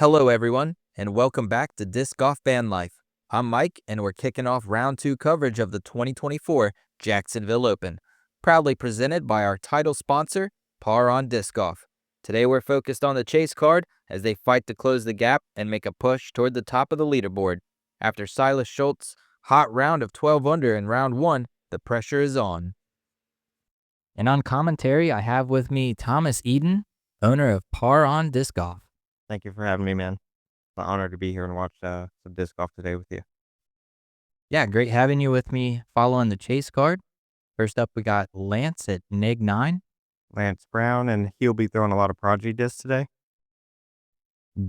Hello everyone, and welcome back to Disc Golf Van Life. I'm Mike, and we're kicking off round 2 coverage of the 2024 Jacksonville Open, proudly presented by our title sponsor, Par on Disc Golf. Today we're focused on the chase card as they fight to close the gap and make a push toward the top of the leaderboard. After Silas Schultz's hot round of 12 under in round 1, the pressure is on. And on commentary, I have with me Thomas Eden, owner of Par on Disc Golf. Thank you for having me, man. It's an honor to be here and watch some disc golf today with you. Yeah, great having you with me following the chase card. First up, we got Lance at Neg 9. Lance Brown, and he'll be throwing a lot of Prodigy discs today.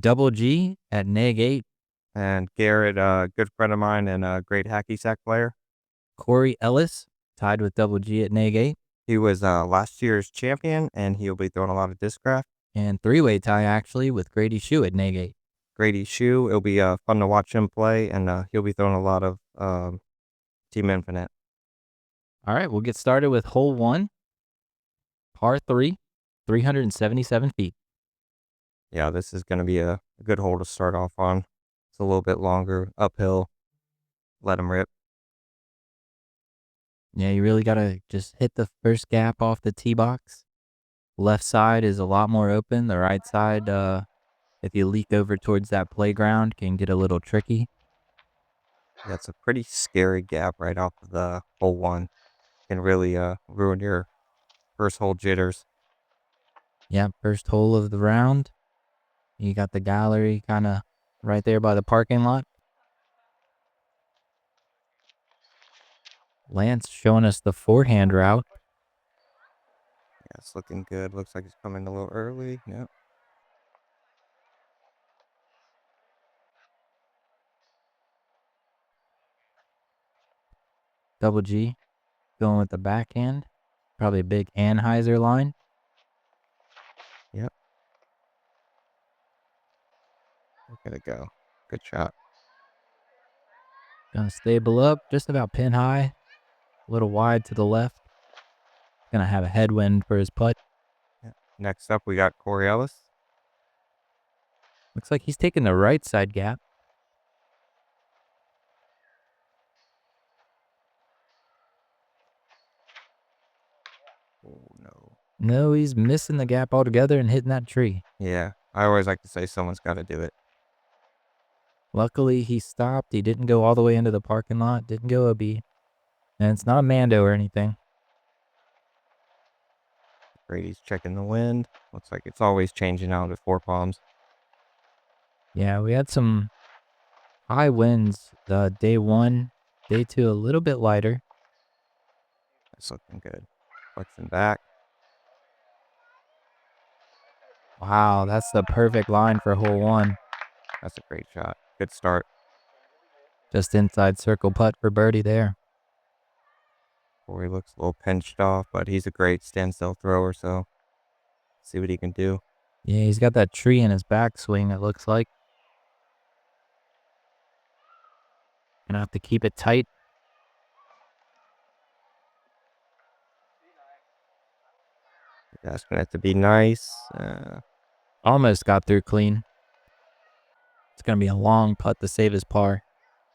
Double G at Neg 8. And Garrett, a good friend of mine and a great hacky sack player. Corey Ellis, tied with Double G at Neg 8. He was last year's champion, and he'll be throwing a lot of Discraft. And three-way tie, actually, with Grady Shue at Neg 8. Grady Shue, it'll be fun to watch him play, and he'll be throwing a lot of Team Infinite. All right, we'll get started with hole 1. Par 3, 377 feet. Yeah, this is going to be a good hole to start off on. It's a little bit longer, uphill. Let him rip. Yeah, you really got to just hit the first gap off the tee box. Left side is a lot more open. The right side, if you leak over towards that playground, can get a little tricky. Yeah, it's a pretty scary gap right off of the hole 1. Can really ruin your first hole jitters. Yeah, first hole of the round. You got the gallery kind of right there by the parking lot. Lance showing us the forehand route. Yeah, it's looking good. Looks like it's coming a little early. Yep. Double G going with the backhand. Probably a big Anheuser line. Yep. Look at it go. Good shot. Gonna stable up just about pin high. A little wide to the left. Gonna have a headwind for his putt. Yep. Next up, we got Corey Ellis. Looks like he's taking the right side gap. Oh, no. No, he's missing the gap altogether and hitting that tree. Yeah, I always like to say someone's got to do it. Luckily, he stopped. He didn't go all the way into the parking lot. Didn't go OB. And it's not a Mando or anything. Grady's checking the wind. Looks like it's always changing out at 4 palms. Yeah, we had some high winds day 1. Day 2, a little bit lighter. That's looking good. Flexing back. Wow, that's the perfect line for hole 1. That's a great shot. Good start. Just inside circle putt for birdie there. Corey looks a little pinched off, but he's a great standstill thrower, so see what he can do. Yeah, he's got that tree in his backswing, it looks like. Gonna have to keep it tight. That's going to have to be nice. Almost got through clean. It's gonna be a long putt to save his par.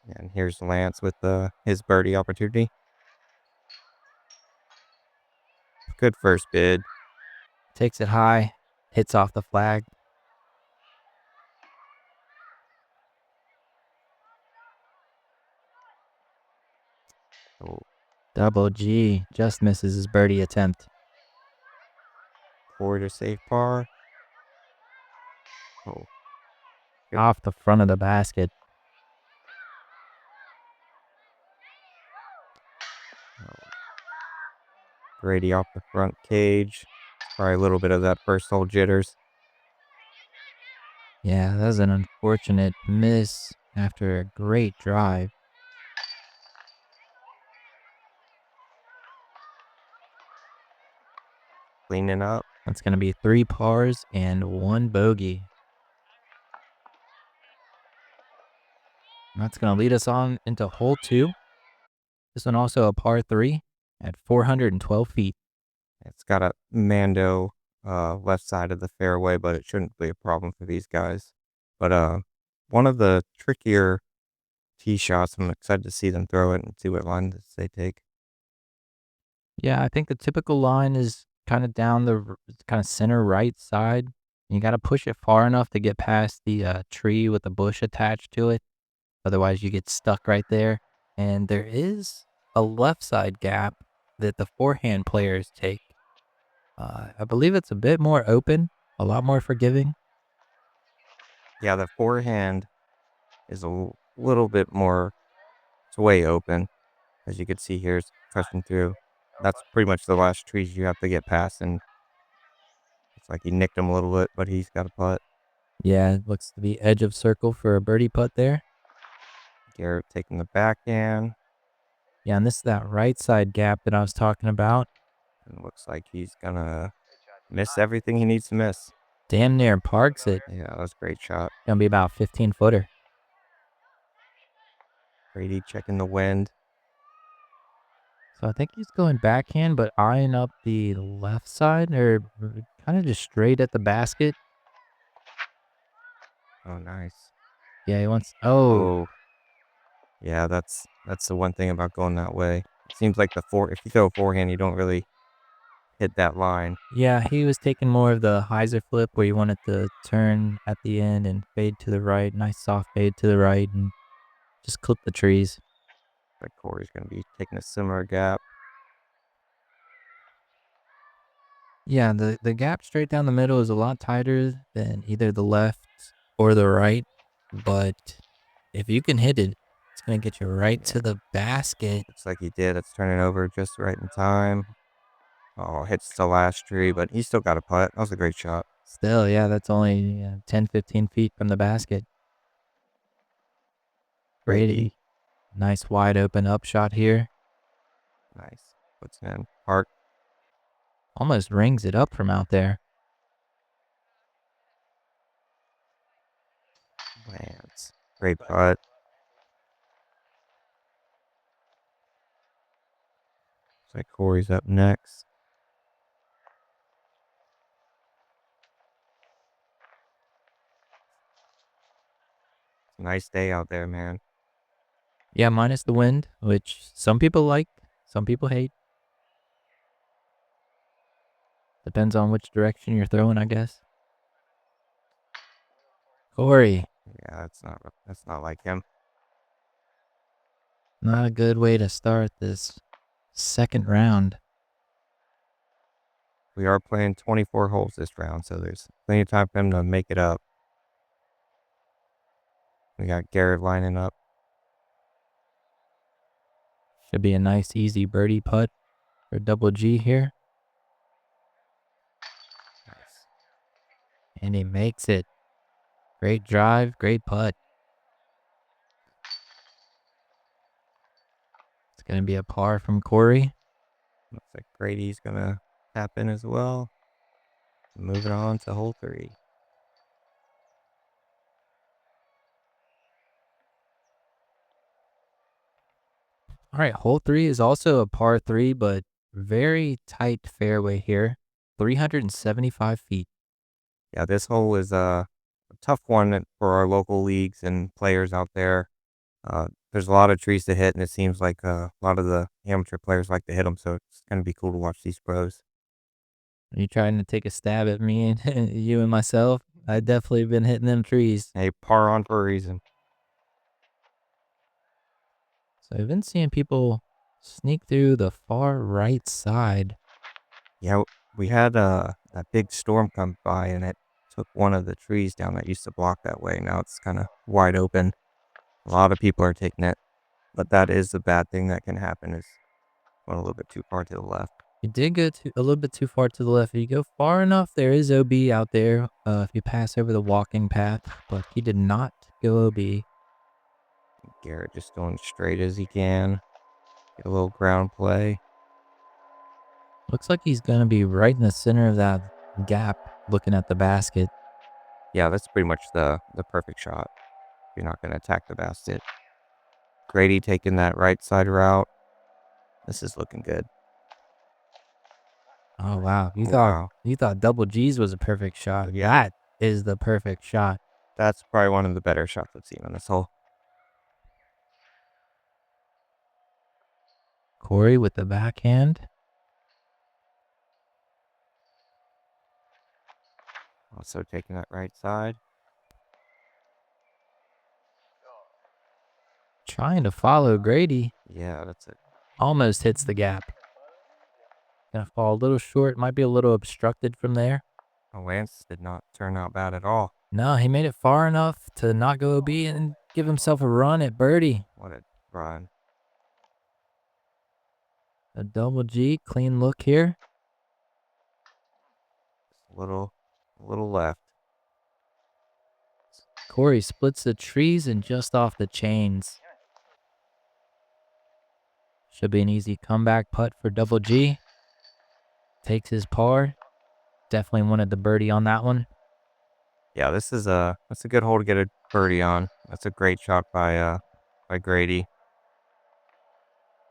And here's Lance with his birdie opportunity. Good first bid. Takes it high, hits off the flag. Oh. Double G just misses his birdie attempt. Corey to safe par. Oh. Good. Off the front of the basket. Oh. Grady off the front cage. Probably a little bit of that first hole jitters. Yeah, that was an unfortunate miss after a great drive. Cleaning up. That's going to be 3 pars and 1 bogey. And that's going to lead us on into hole 2. This one also a par 3 at 412 feet. It's got a Mando left side of the fairway, but it shouldn't be a problem for these guys. But one of the trickier tee shots, I'm excited to see them throw it and see what lines they take. Yeah, I think the typical line is kind of down the kind of center right side. You got to push it far enough to get past the tree with the bush attached to it. Otherwise, you get stuck right there. And there is a left side gap that the forehand players take. I believe it's a bit more open, a lot more forgiving. Yeah, the forehand is little bit more, it's way open. As you can see here, it's crushing through. That's pretty much the last trees you have to get past, and it's like he nicked him a little bit, but he's got a putt. Yeah, it looks to be edge of circle for a birdie putt there. Garrett taking the backhand, Yeah, and this is that right side gap that I was talking about. and looks like he's gonna miss everything he needs to miss. Damn near parks it. Yeah, that was a great shot. Gonna be about 15-footer. Grady checking the wind. So I think he's going backhand, but eyeing up the left side or kind of just straight at the basket. Oh, nice. Yeah, he wants. Oh, Oh, yeah, that's the one thing about going that way. It seems like if you throw a forehand, you don't really hit that line. yeah, he was taking more of the hyzer flip where you wanted to turn at the end and fade to the right. Nice soft fade to the right and just clip the trees. Like Corey's gonna be taking a similar gap. Yeah, the gap straight down the middle is a lot tighter than either the left or the right. But if you can hit it, it's going to get you right to the basket. Looks like he did. It's turning over just right in time. Oh, hits the last tree, but he still got a putt. That was a great shot. Still, yeah, that's only 10, 15 feet from the basket. Grady, nice wide open upshot here. Nice. Puts it in. Park. Almost rings it up from out there. Lands. Great putt. Looks like Corey's up next. It's a nice day out there, man. Yeah, minus the wind, which some people like, some people hate. Depends on which direction you're throwing, I guess. Corey, Yeah, that's not like him. not a good way to start this second round. We are playing 24 holes this round, so there's plenty of time for him to make it up. We got Garrett lining up. Should be a nice, easy birdie putt for double G here. Nice. And he makes it. Great drive, great putt. It's going to be a par from Corey. Looks like Grady's gonna tap in as well. Moving on to hole 3. All right, hole 3 is also a par 3, but very tight fairway here. 375 feet. Yeah, this hole is a tough one for our local leagues and players out there. There's a lot of trees to hit, and it seems like a lot of the amateur players like to hit them, so it's going to be cool to watch these pros. Are you trying to take a stab at me and you and myself? I definitely been hitting them trees. Hey, par on for a reason. So I've been seeing people sneak through the far right side. Yeah, we had that big storm come by, and it took one of the trees down that used to block that way. Now it's kind of wide open. A lot of people are taking it, but that is the bad thing that can happen is going a little bit too far to the left. You did go a little bit too far to the left. If you go far enough, there is OB out there if you pass over the walking path, but he did not go OB. Garrett just going straight as he can. Get a little ground play. Looks like he's going to be right in the center of that gap looking at the basket. Yeah, that's pretty much the perfect shot. You're not going to attack the basket. Grady taking that right side route. This is looking good. Oh, wow. Wow. You thought double G's was a perfect shot. Yeah. That is the perfect shot. That's probably one of the better shots I've seen on this hole. Corey with the backhand. Also taking that right side. Trying to follow Grady. Yeah, that's it. Almost hits the gap. Gonna fall a little short. Might be a little obstructed from there. Oh, Lance did not turn out bad at all. No, he made it far enough to not go OB and give himself a run at birdie. What a run. A double G, clean look here. Just a little left. Corey splits the trees and just off the chains. Should be an easy comeback putt for double G. Takes his par. Definitely wanted the birdie on that one. Yeah, that's a good hole to get a birdie on. That's a great shot by Grady.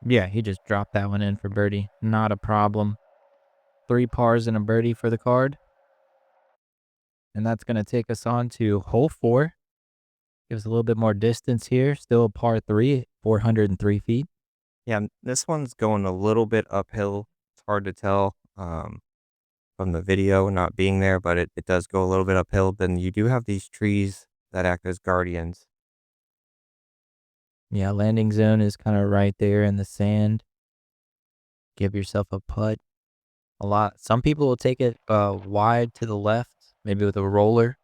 Yeah, he just dropped that one in for birdie. Not a problem. 3 pars and a birdie for the card. And that's going to take us on to hole 4. Gives a little bit more distance here. Still a par 3, 403 feet. Yeah, this one's going a little bit uphill. It's hard to tell from the video not being there, but it does go a little bit uphill. Then you do have these trees that act as guardians. Yeah, landing zone is kind of right there in the sand. Give yourself a putt. Some people will take it wide to the left, maybe with a roller.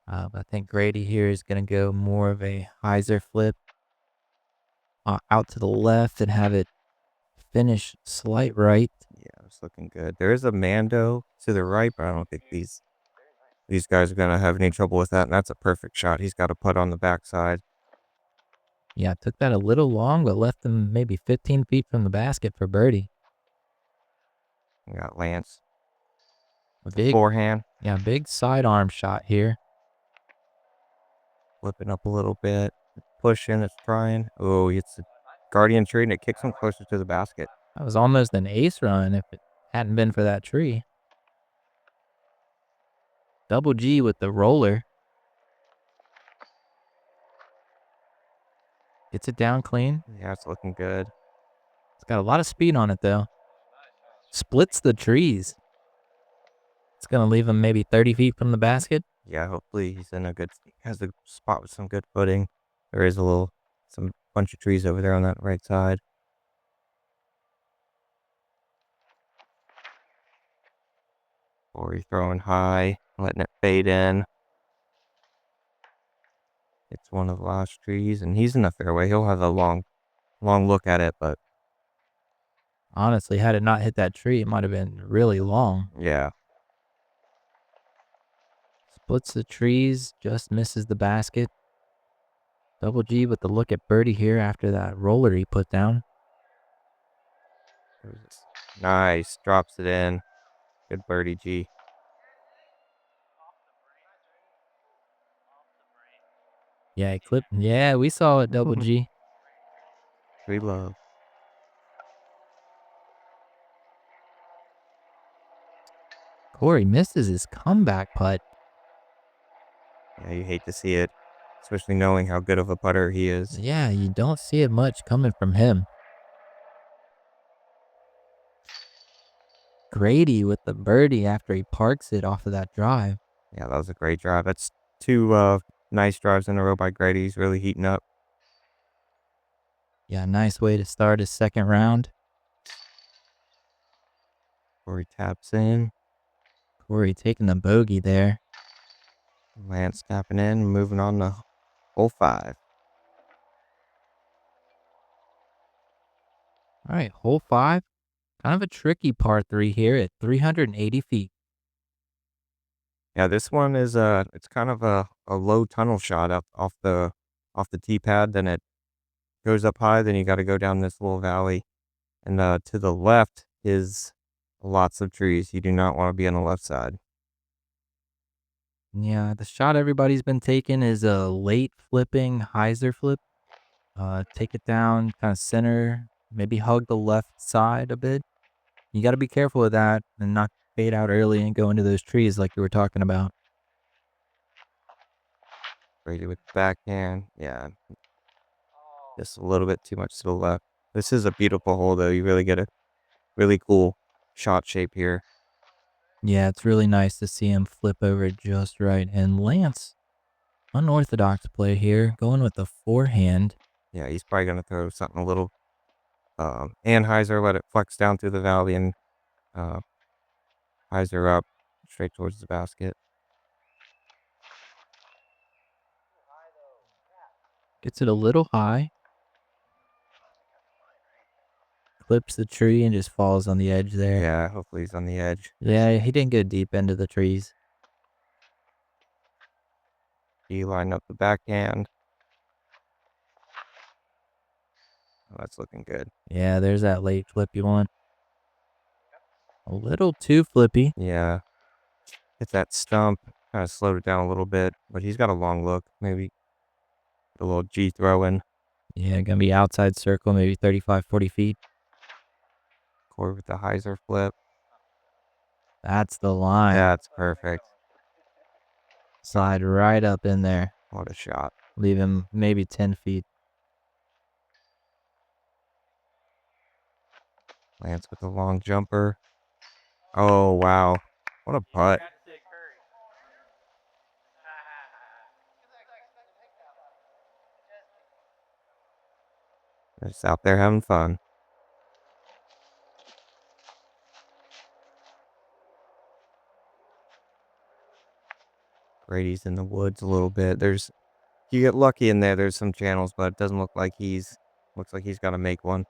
But I think Grady here is going to go more of a hyzer flip out to the left and have it finish slight right. Yeah, it's looking good. There is a Mando to the right, but I don't think these guys are going to have any trouble with that. And that's a perfect shot. He's got a putt on the backside. Yeah, took that a little long, but left him maybe 15 feet from the basket for birdie. We got Lance. With Big the forehand. Yeah, big sidearm shot here. Flipping up a little bit. Pushing, it's trying. Oh, it's a guardian tree, and it kicks him closer to the basket. That was almost an ace run if it hadn't been for that tree. Double G with the roller. Gets it down clean. Yeah, it's looking good. It's got a lot of speed on it, though. Splits the trees. It's going to leave him maybe 30 feet from the basket. Yeah, hopefully he's in has a spot with some good footing. There is some bunch of trees over there on that right side. Or he's throwing high, letting it fade in. It's one of the last trees, and he's in the fairway. He'll have a long look at it, but honestly, had it not hit that tree, it might have been really long. Yeah. Splits the trees, just misses the basket. Double G with the look at birdie here after that roller he put down. Nice. Drops it in. Good birdie, G. Yeah, he clipped. Yeah, we saw it, Double G. Tree love. Corey misses his comeback putt. Yeah, you hate to see it, especially knowing how good of a putter he is. Yeah, you don't see it much coming from him. Grady with the birdie after he parks it off of that drive. Yeah, that was a great drive. That's 2 nice drives in a row by Grady. He's really heating up. Yeah, nice way to start his second round. Corey taps in. Corey taking the bogey there. Lance tapping in, moving on to hole 5. All right, hole 5. Kind of a tricky par 3 here at 380 feet. Yeah, this one is it's kind of a low tunnel shot up off the tee pad. Then it goes up high. Then you got to go down this little valley, and to the left is lots of trees. You do not want to be on the left side. Yeah, the shot everybody's been taking is a late flipping hyzer flip. Take it down, kind of center, maybe hug the left side a bit. You got to be careful with that and not fade out early and go into those trees like you were talking about. Grady with the backhand. Yeah. Just a little bit too much to the left. This is a beautiful hole, though. You really get a really cool shot shape here. Yeah, it's really nice to see him flip over just right. And Lance, unorthodox play here, going with the forehand. Yeah, he's probably going to throw something a little Anheuser, let it flex down through the valley, and hyzer up straight towards the basket. Gets it a little high. Clips the tree and just falls on the edge there. Yeah, hopefully he's on the edge. Yeah, he didn't go deep into the trees. He lined up the backhand. Oh, that's looking good. Yeah, there's that late flip you want. A little too flippy. Yeah. Hit that stump. Kind of slowed it down a little bit, but he's got a long look. Maybe a little G throw in. Yeah, gonna be outside circle, maybe 35, 40 feet. Corey with the hyzer flip. That's the line. That's perfect. Slide right up in there. What a shot. Leave him maybe 10 feet. Lance with the long jumper. Oh, wow. What a putt. Just out there having fun. Grady's in the woods a little bit. You get lucky in there. There's some channels, but it doesn't look like looks like he's got to make one.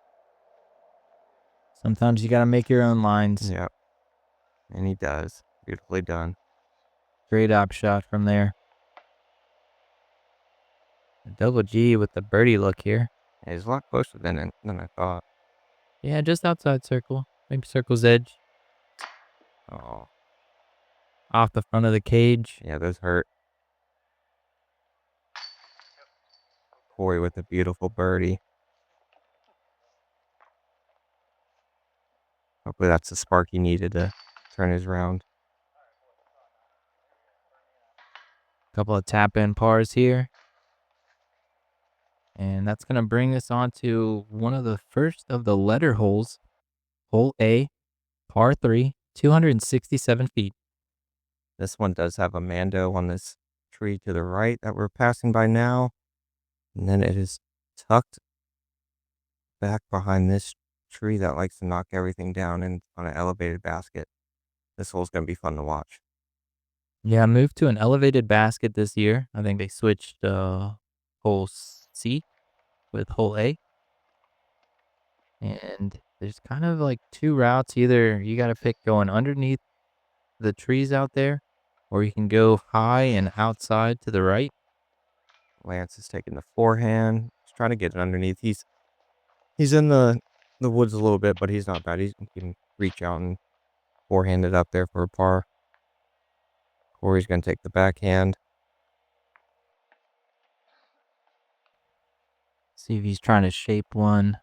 Sometimes you gotta make your own lines. Yep. And he does. Beautifully done. Great op shot from there. Double G with the birdie look here. Yeah, he's a lot closer than I thought. Yeah, just outside circle. Maybe circle's edge. Oh. Off the front of the cage. Yeah, those hurt. Corey with a beautiful birdie. Hopefully that's the spark he needed to turn his round. Couple of tap-in pars here. And that's going to bring us on to one of the first of the letter holes. Hole A, par 3, 267 feet. This one does have a Mando on this tree to the right that we're passing by now. And then it is tucked back behind this tree that likes to knock everything down on an elevated basket. This hole's going to be fun to watch. Yeah, moved to an elevated basket this year. I think they switched hole C with hole A. And there's kind of like two routes. Either you got to pick going underneath the trees out there, or you can go high and outside to the right. Lance is taking the forehand. He's trying to get it underneath. He's in the woods a little bit, but he's not bad. He can reach out and forehand it up there for a par. Corey's going to take the backhand. See if he's trying to shape one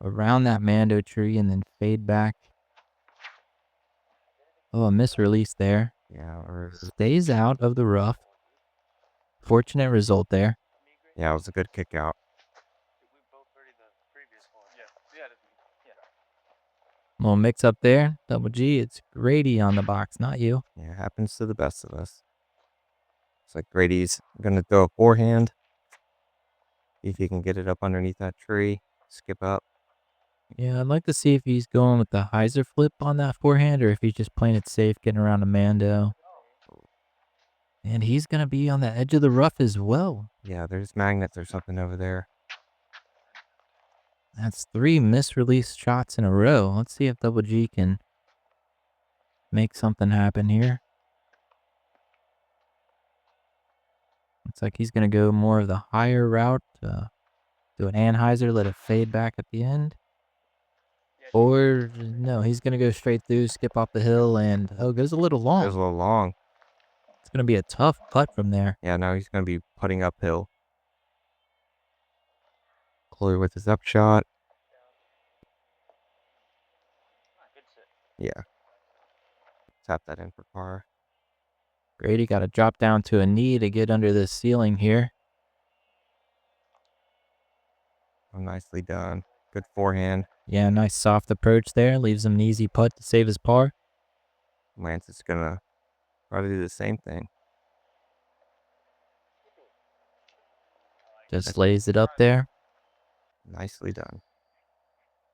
around that Mando tree and then fade back. Oh, a misrelease there. Yeah, or Stays out of the rough. Fortunate result there. yeah, it was a good kick out. Little mix up there. Double G, it's Grady on the box, not you. Yeah, it happens to the best of us. It's like Grady's going to throw a forehand. See if he can get it up underneath that tree. Skip up. Yeah, I'd like to see if he's going with the hyzer flip on that forehand or if he's just playing it safe, getting around a Mando. And he's going to be on the edge of the rough as well. Yeah, there's magnets or something over there. That's 3 misreleased shots in a row. Let's see if Double G can make something happen here. Looks like he's going to go more of the higher route. Do an Anheuser, let it fade back at the end. Or, no, he's going to go straight through, skip off the hill, and, goes a little long. Goes a little long. It's going to be a tough putt from there. Yeah, now he's going to be putting uphill. Corey with his up shot. Yeah. Tap that in for par. Grady got to drop down to a knee to get under this ceiling here. Oh, nicely done. Good forehand. Yeah, nice soft approach there. Leaves him an easy putt to save his par. Lance is going to try to do the same thing. Just lays it up there. Nicely done.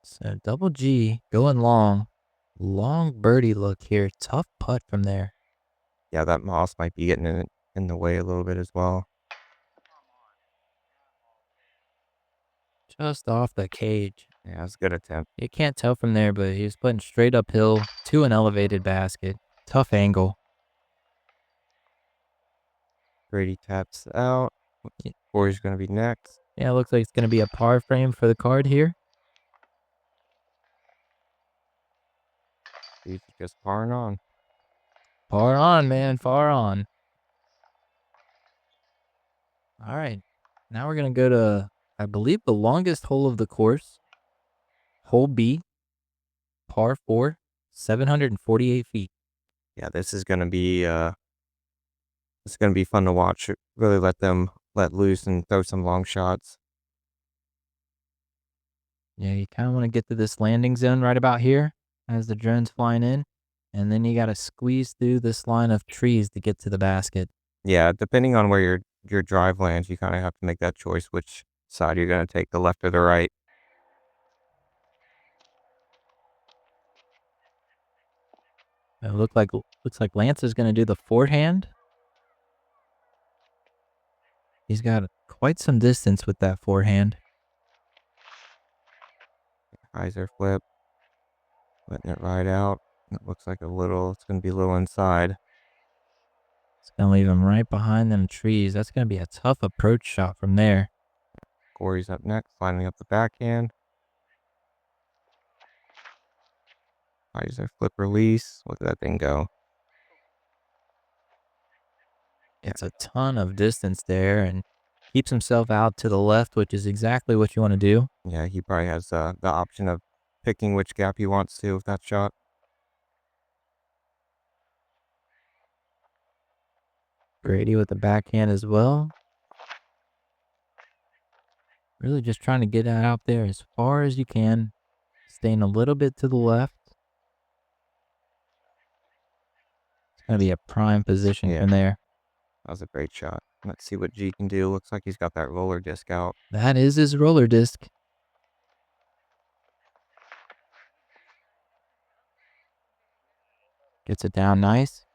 So double G going long. Long birdie look here. Tough putt from there. Yeah, that moss might be getting in the way a little bit as well. Just off the cage. Yeah, it's a good attempt. You can't tell from there, but he was putting straight uphill to an elevated basket. Tough angle. Grady taps out. Fore's going to be next. Yeah, looks like it's going to be a par frame for the card here. He's just parring on. Par on, man. Far on. All right. Now we're going to go to, I believe, the longest hole of the course. Hole B. Par 4. 748 feet. Yeah, this is going to be fun to watch. Really let them let loose and throw some long shots. Yeah, you kind of want to get to this landing zone right about here as the drone's flying in. And then you got to squeeze through this line of trees to get to the basket. Yeah, depending on where your drive lands, you kind of have to make that choice which side you're going to take, the left or the right. It looks like Lance is going to do the forehand. He's got quite some distance with that forehand. Hyzer flip. Letting it ride out. It looks like it's going to be a little inside. It's going to leave him right behind them trees. That's going to be a tough approach shot from there. Corey's up next, lining up the backhand. Hyzer flip release. Look at that thing go. It's a ton of distance there and keeps himself out to the left, which is exactly what you want to do. Yeah, he probably has the option of picking which gap he wants to with that shot. Grady with the backhand as well. Really just trying to get it out there as far as you can. Staying a little bit to the left. It's going to be a prime position from there. That was a great shot. Let's see what G can do. Looks like he's got that roller disc out. That is his roller disc. Gets it down nice.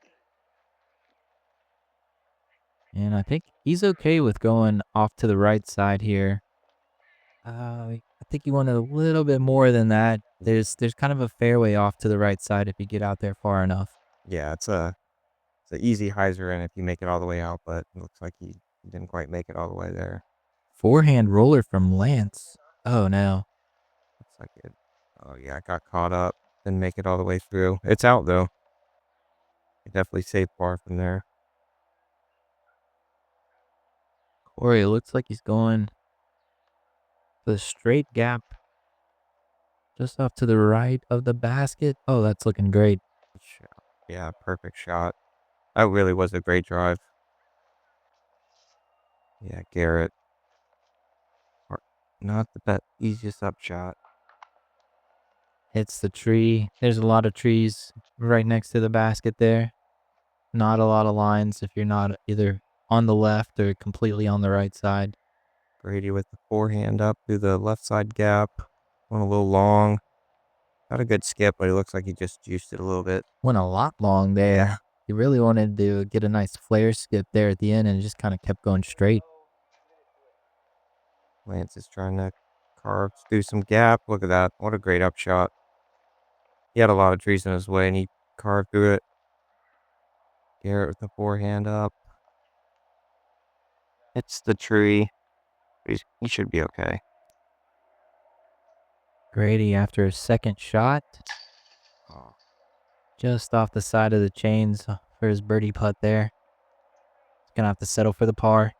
And I think he's okay with going off to the right side here. I think he wanted a little bit more than that. There's kind of a fairway off to the right side if you get out there far enough. Yeah, it's an easy hyzer in if you make it all the way out, but it looks like he didn't quite make it all the way there. Forehand roller from Lance. Oh, no. Looks like it. Oh, yeah, it got caught up. Didn't make it all the way through. It's out, though. It definitely saved par from there. Corey, it looks like he's going the straight gap just off to the right of the basket. Oh, that's looking great. Yeah, perfect shot. That really was a great drive. Yeah, Garrett. Not the easiest up shot. Hits the tree. There's a lot of trees right next to the basket there. Not a lot of lines if you're not either on the left or completely on the right side. Grady with the forehand up through the left side gap. Went a little long. Got a good skip, but it looks like he just juiced it a little bit. Went a lot long there. He really wanted to get a nice flare skip there at the end and it just kind of kept going straight. Lance is trying to carve through some gap. Look at that. What a great up shot. He had a lot of trees in his way, and he carved through it. Garrett with the forehand up. It's the tree. He should be okay. Grady after a second shot. Oh. Just off the side of the chains for his birdie putt there. He's going to have to settle for the par.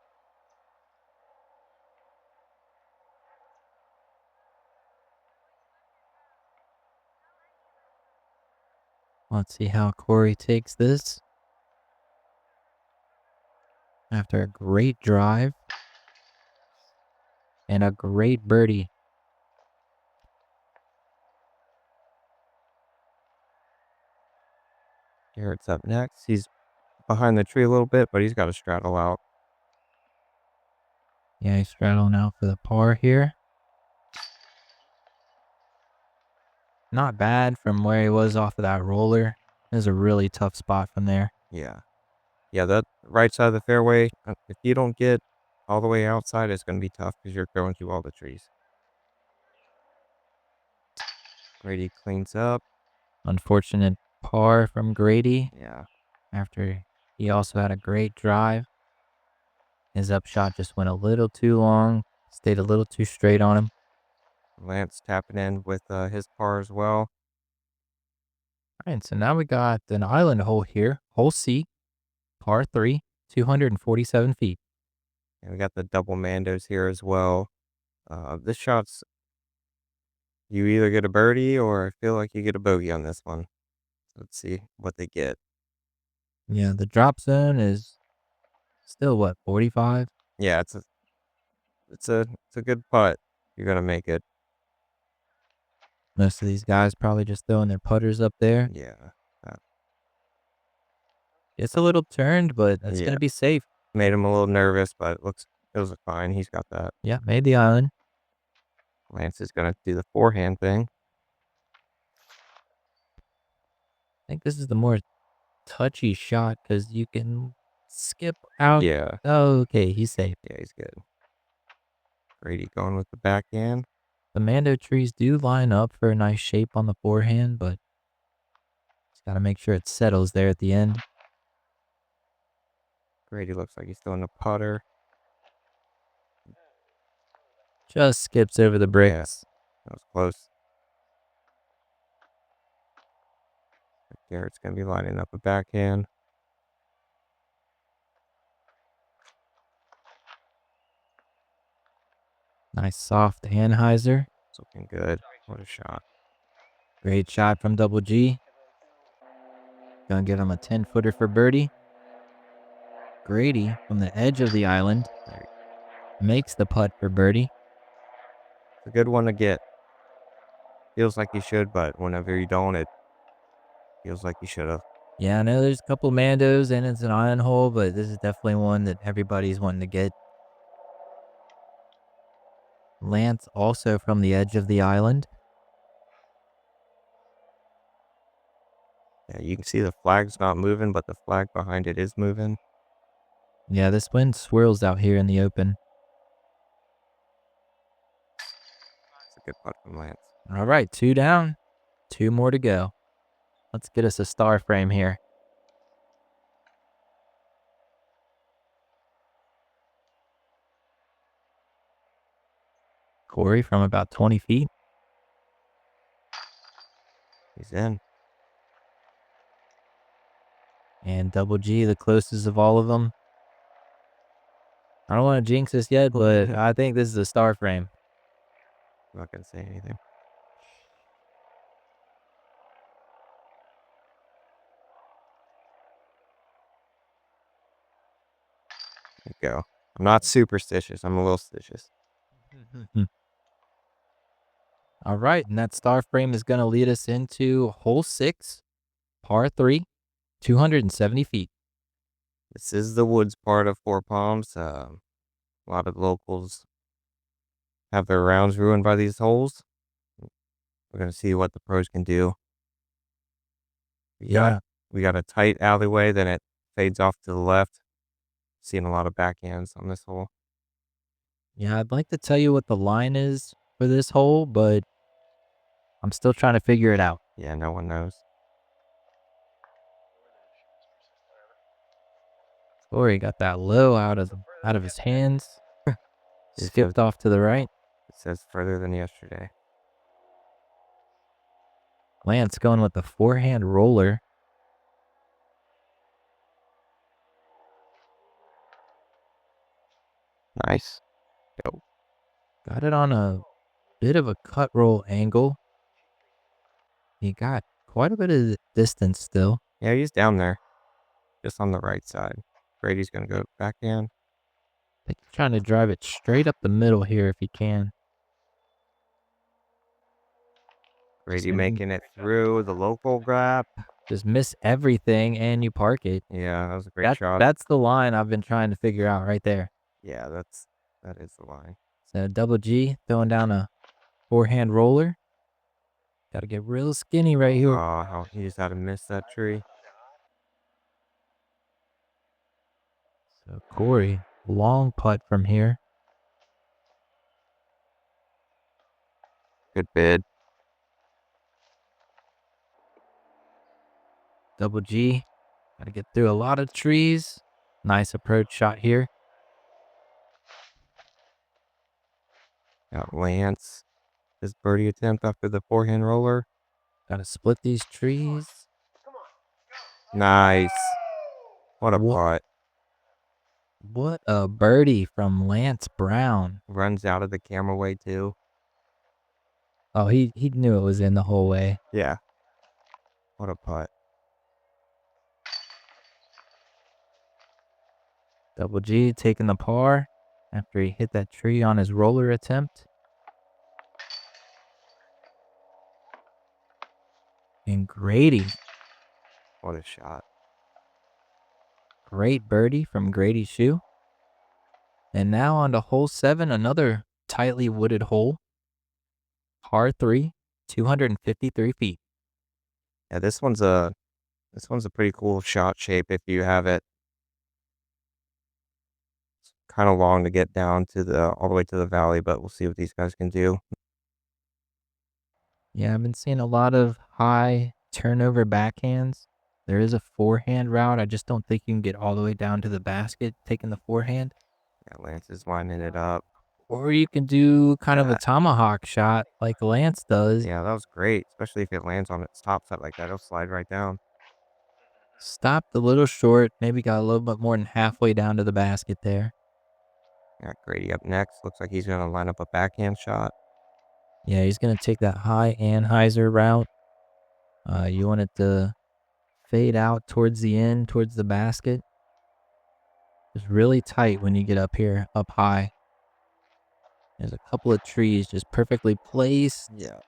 Let's see how Corey takes this. after a great drive and a great birdie. Garrett's up next. He's behind the tree a little bit, but he's got to straddle out. Yeah, he's straddling out for the par here. Not bad from where he was off of that roller. It was a really tough spot from there. Yeah. Yeah, that right side of the fairway, if you don't get all the way outside, it's going to be tough because you're going through all the trees. Grady cleans up. Unfortunate par from Grady. Yeah. After he also had a great drive. His upshot just went a little too long. Stayed a little too straight on him. Lance tapping in with his par as well. All right, so now we got an island hole here. Hole C, par 3, 247 feet. And we got the double Mandos here as well. This shot's, you either get a birdie or I feel like you get a bogey on this one. Let's see what they get. Yeah, the drop zone is still what, 45? Yeah, it's a good putt. You're gonna make it. Most of these guys probably just throwing their putters up there. Yeah. It's a little turned, but that's going Yeah. to be safe. Made him a little nervous, but it was fine. He's got that. Yeah, made the island. Lance is gonna do the forehand thing. I think this is the more touchy shot because you can skip out. Yeah. Oh, okay, he's safe. Yeah, he's good. Grady going with the backhand. The Mando trees do line up for a nice shape on the forehand, but just got to make sure it settles there at the end. Grady looks like he's throwing a putter. Just skips over the bricks. That was close. Garrett's going to be lining up a backhand. Nice soft Anheuser. It's looking good. What a shot. Great shot from Double G. Gonna give him a 10-footer for birdie. Grady from the edge of the island makes the putt for birdie. It's a good one to get. Feels like you should, but whenever you don't, it feels like you should have. Yeah, I know there's a couple Mandos and it's an iron hole, but this is definitely one that everybody's wanting to get. Lance also from the edge of the island. Yeah, you can see the flag's not moving, but the flag behind it is moving. Yeah, this wind swirls out here in the open. It's a good putt from Lance. All right, 2 down, 2 more to go. Let's get us a star frame here. Corey from about 20 feet. He's in. And Double G, the closest of all of them. I don't want to jinx this yet, but I think this is a star frame. I'm not going to say anything. There you go. I'm not superstitious. I'm a little stitious. All right, and that star frame is going to lead us into hole 6, par 3, 270 feet. This is the woods part of Four Palms. A lot of locals have their rounds ruined by these holes. We're going to see what the pros can do. We got a tight alleyway, then it fades off to the left. Seeing a lot of backhands on this hole. Yeah, I'd like to tell you what the line is for this hole, but I'm still trying to figure it out. Yeah, no one knows. Corey got that low out of his hands. Skipped off to the right. It says further than yesterday. Lance going with the forehand roller. Nice. Go. Got it on a bit of a cut roll angle. He got quite a bit of distance still. Yeah, he's down there. Just on the right side. Grady's going to go backhand. I think he's trying to drive it straight up the middle here if he can. Grady making it through the local gap. Just miss everything and you park it. Yeah, that was a great shot. That's the line I've been trying to figure out right there. Yeah, that is the line. So double G throwing down a forehand roller. Got to get real skinny right here. Oh, how he just had to miss that tree. So Corey, long putt from here. Good bid. Double G. Got to get through a lot of trees. Nice approach shot here. Got Lance. His birdie attempt after the forehand roller. Got to split these trees. Nice. What a putt. What a birdie from Lance Brown. Runs out of the camera way too. Oh, he knew it was in the whole way. Yeah. What a putt. Double G taking the par after he hit that tree on his roller attempt. And Grady. What a shot. Great birdie from Grady Shue. And now on to hole 7, another tightly wooded hole. Par 3, 253 feet. Yeah, this one's a pretty cool shot shape if you have it. It's kind of long to get down to all the way to the valley, but we'll see what these guys can do. Yeah, I've been seeing a lot of high turnover backhands. There is a forehand route. I just don't think you can get all the way down to the basket taking the forehand. Yeah, Lance is lining it up. Or you can do kind of a tomahawk shot like Lance does. Yeah, that was great, especially if it lands on its top side like that. It'll slide right down. Stopped a little short. Maybe got a little bit more than halfway down to the basket there. Got Grady up next. Looks like he's going to line up a backhand shot. Yeah, he's going to take that high Anheuser route. You want it to fade out towards the end, towards the basket. It's really tight when you get up here, up high. There's a couple of trees just perfectly placed. Yeah.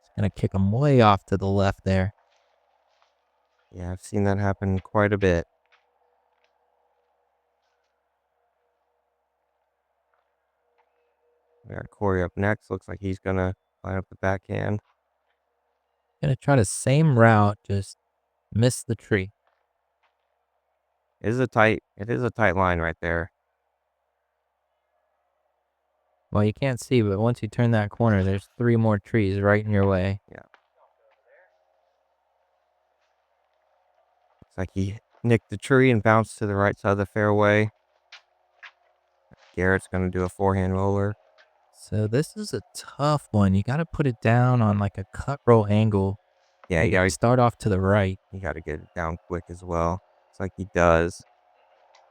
It's going to kick him way off to the left there. Yeah, I've seen that happen quite a bit. We got Corey up next. Looks like he's going to line up the backhand. Going to try the same route, just miss the tree. It is a tight line right there. Well, you can't see, but once you turn that corner, there's 3 more trees right in your way. Yeah. Looks like he nicked the tree and bounced to the right side of the fairway. Garrett's going to do a forehand roller. So this is a tough one. You got to put it down on like a cut roll angle. Yeah, you got to start off to the right. You got to get it down quick as well. It's like he does.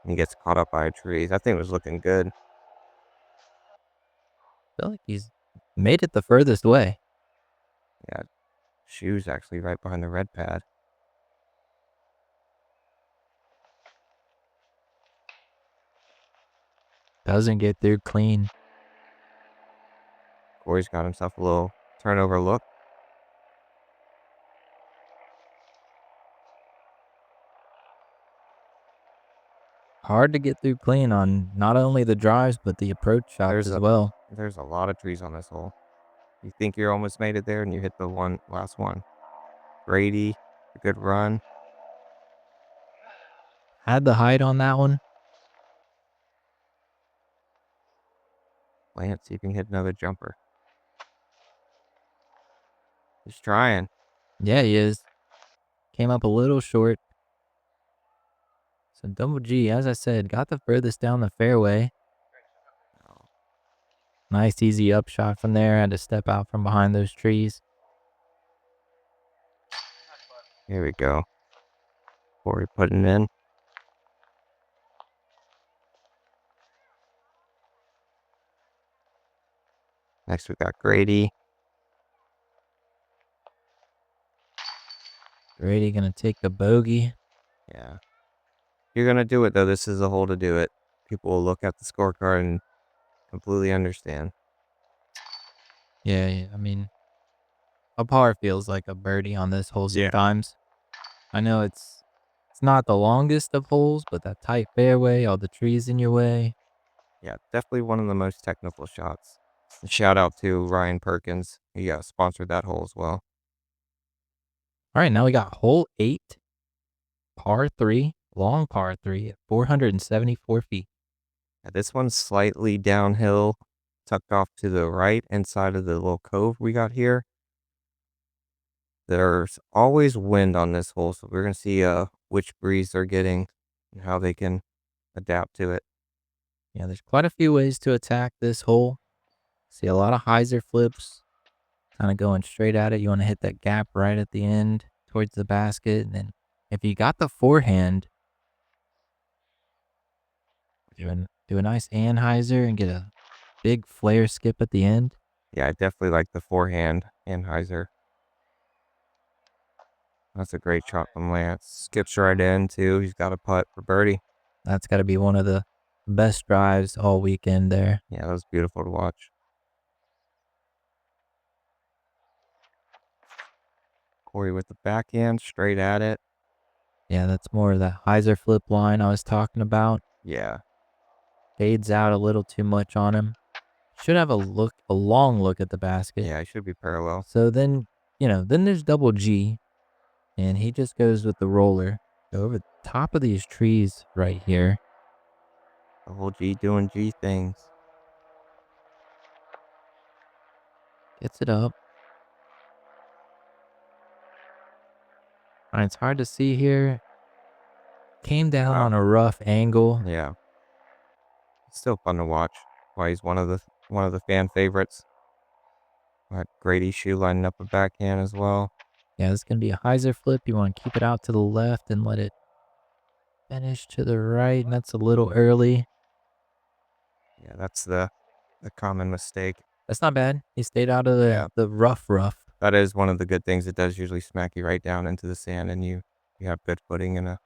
He gets caught up by a tree. That thing was looking good. I feel like he's made it the furthest way. Yeah, Shue's actually right behind the red pad. Doesn't get through clean. Corey's got himself a little turnover look. Hard to get through clean on not only the drives, but the approach shots as well. There's a lot of trees on this hole. You think you're almost made it there, and you hit the last one. Grady, a good run. Had the height on that one. Lance, see if you can hit another jumper. He's trying. Yeah, he is. Came up a little short. So double G, as I said, got the furthest down the fairway. Nice easy up shot from there. Had to step out from behind those trees. Here we go. Corey putting it in. Next we got Grady. Grady gonna take the bogey. Yeah. you're going to do it, though, this is a hole to do it. People will look at the scorecard and completely understand. Yeah, I mean, a par feels like a birdie on this hole Yeah. sometimes. I know it's not the longest of holes, but that tight fairway, all the trees in your way. Yeah, definitely one of the most technical shots. Shout out to Ryan Perkins. He sponsored that hole as well. All right, now we got hole 8, par 3, long par 3 at 474 feet. Yeah, this one's slightly downhill, tucked off to the right inside of the little cove we got here. There's always wind on this hole, so we're going to see which breeze they're getting and how they can adapt to it. Yeah, there's quite a few ways to attack this hole. See a lot of hyzer flips, kind of going straight at it. You want to hit that gap right at the end towards the basket. And then if you got the forehand, do a nice anhyzer and get a big flare skip at the end. Yeah, I definitely like the forehand Anheuser. That's a great shot from Lance. Skips right in, too. He's got a putt for birdie. That's got to be one of the best drives all weekend there. Yeah, that was beautiful to watch. Corey with the backhand, straight at it. Yeah, that's more of that hyzer flip line I was talking about. Yeah. Fades out a little too much on him. Should have a long look at the basket. Yeah, he should be parallel. So then, then there's double G, and he just goes with the roller over the top of these trees right here. The whole G doing G things. Gets it up. It's hard to see here. Came down on a rough angle. Yeah. It's still fun to watch. Why he's one of the fan favorites. Got Grady Shue lining up a backhand as well. Yeah, this is going to be a hyzer flip. You want to keep it out to the left and let it finish to the right, and that's a little early. Yeah, that's the common mistake. That's not bad. He stayed out of the rough. That is one of the good things. It does usually smack you right down into the sand, and you have good footing in a.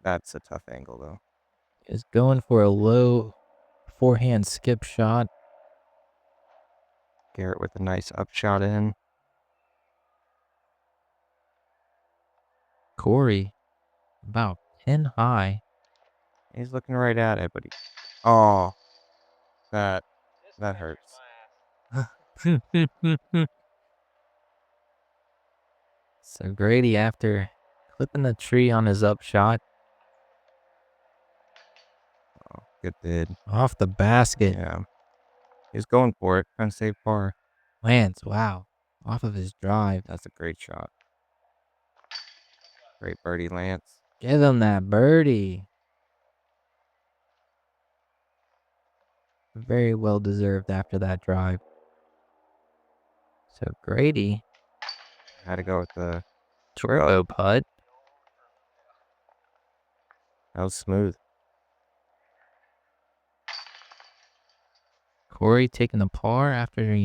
That's a tough angle, though. Is going for a low forehand skip shot. Garrett with a nice up shot in. Corey, about 10 high. He's looking right at it, but oh, that hurts. So Grady, after clipping the tree on his up shot. Oh, good bid. Off the basket. Yeah. He's going for it, trying to save par. Lance, wow. Off of his drive. That's a great shot. Great birdie, Lance. Give him that birdie. Very well deserved after that drive. So Grady Had to go with the turbo putt. That was smooth. Corey taking the par after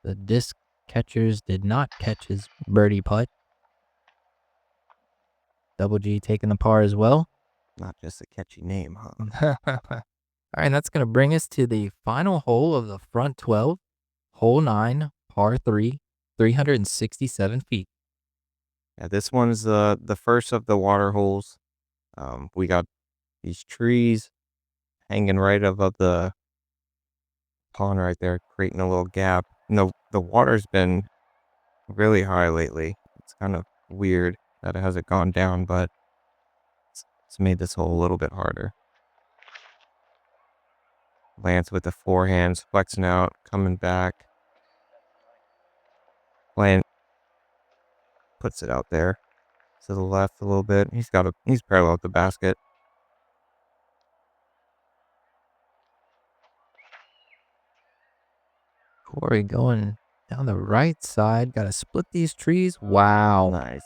the disc catchers did not catch his birdie putt. Double G taking the par as well. Not just a catchy name, huh? All right, that's going to bring us to the final hole of the front 12. Hole 9, par 3, 367 feet. Yeah, this one's the first of the water holes. We got these trees hanging right above the pond right there, creating a little gap. And the water's been really high lately. It's kind of weird that it hasn't gone down, but it's made this hole a little bit harder. Lance with the forehands, flexing out, coming back. Lance puts it out there to the left a little bit. He's parallel with the basket. Corey going down the right side. Got to split these trees. Wow. Nice.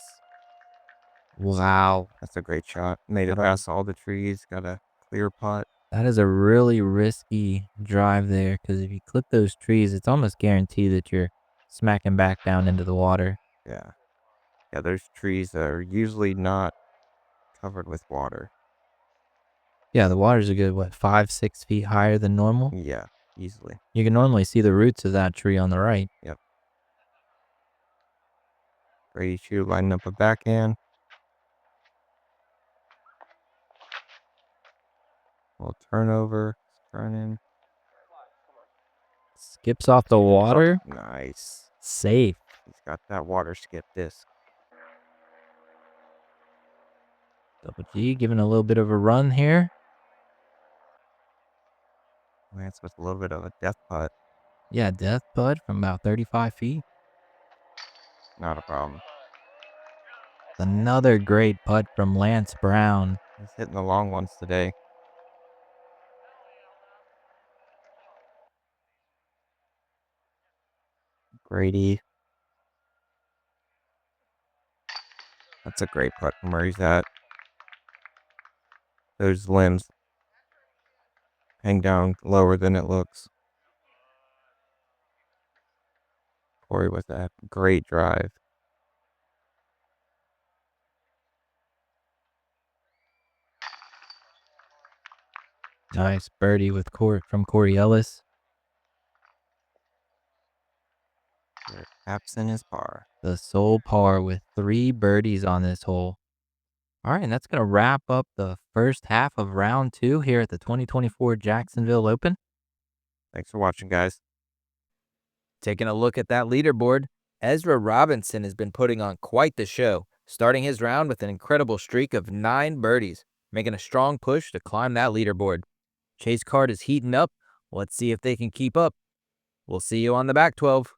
Wow. That's a great shot. Made it past all the trees. Got a clear putt. That is a really risky drive there because if you clip those trees, it's almost guaranteed that you're smacking back down into the water. Yeah. Yeah, there's trees that are usually not covered with water. Yeah, the water's a good, 5-6 feet higher than normal? Yeah, easily. You can normally see the roots of that tree on the right. Yep. Grady Shue lining up a backhand. Little turnover. Turning. Skips off the water. Nice. Safe. He's got that water skip disc. Double G giving a little bit of a run here. Lance with a little bit of a death putt. Yeah, death putt from about 35 feet. Not a problem. Another great putt from Lance Brown. He's hitting the long ones today. Grady. That's a great putt from where he's at. Those limbs hang down lower than it looks. Fore with that great drive. Nice birdie with from Corey Ellis. Absent is par. The sole par with 3 birdies on this hole. All right, and that's going to wrap up the first half of round 2 here at the 2024 Jacksonville Open. Thanks for watching, guys. Taking a look at that leaderboard, Ezra Robinson has been putting on quite the show, starting his round with an incredible streak of 9 birdies, making a strong push to climb that leaderboard. Chase Card is heating up. Let's see if they can keep up. We'll see you on the back 12.